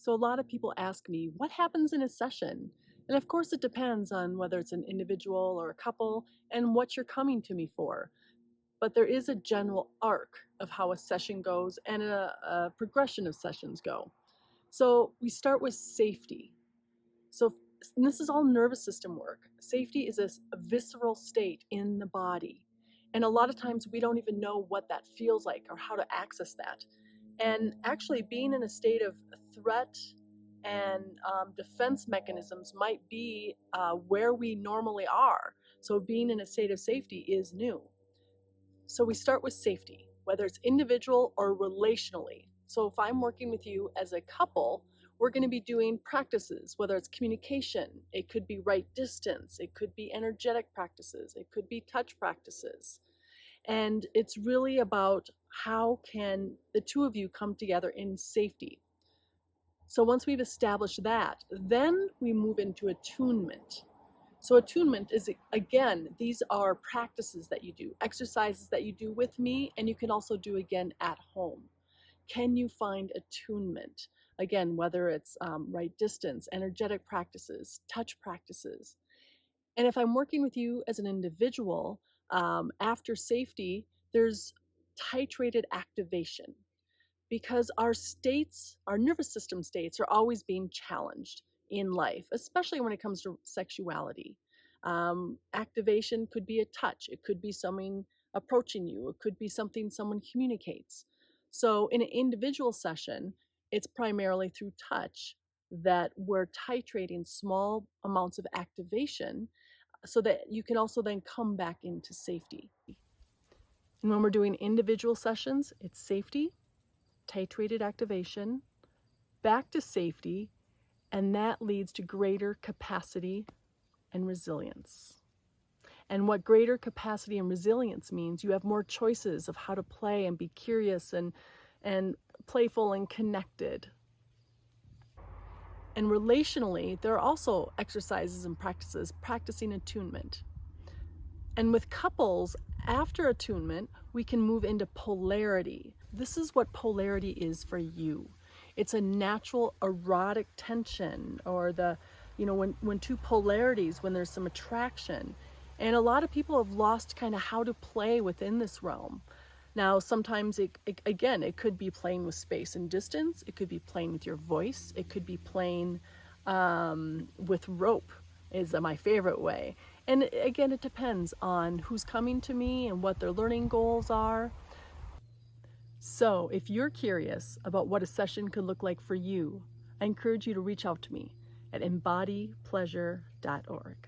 So a lot of people ask me, what happens in a session? And of course, it depends on whether it's an individual or a couple and what you're coming to me for. But there is a general arc of how a session goes and a progression of sessions go. So we start with safety. And this is all nervous system work. Safety is a visceral state in the body. And a lot of times we don't even know what that feels like or how to access that. And actually being in a state of threat and defense mechanisms might be where we normally are. So being in a state of safety is new. So we start with safety, whether it's individual or relationally. So if I'm working with you as a couple, we're going to be doing practices, whether it's communication, it could be right distance, it could be energetic practices, it could be touch practices. And it's really about how can the two of you come together in safety. So once we've established that, then we move into attunement. So attunement is, again, these are practices that you do, exercises that you do with me, and you can also do again at home. Can you find attunement? Again, whether it's right distance, energetic practices, touch practices. And if I'm working with you as an individual, after safety, there's titrated activation, because our states, our nervous system states, are always being challenged in life, especially when it comes to sexuality. Activation could be a touch, it could be someone approaching you, it could be something someone communicates. So in an individual session, it's primarily through touch that we're titrating small amounts of activation so that you can also then come back into safety. And when we're doing individual sessions, it's safety, titrated activation, back to safety, and that leads to greater capacity and resilience. And what greater capacity and resilience means, you have more choices of how to play and be curious and playful and connected. And relationally, there are also exercises and practices practicing attunement. And with couples, after attunement, we can move into polarity. This is what polarity is for you. It's a natural erotic tension, or when two polarities, when there's some attraction. And a lot of people have lost kind of how to play within this realm. Now, sometimes it could be playing with space and distance. It could be playing with your voice. It could be playing with rope is my favorite way. And again, it depends on who's coming to me and what their learning goals are. So if you're curious about what a session could look like for you, I encourage you to reach out to me at embodypleasure.org.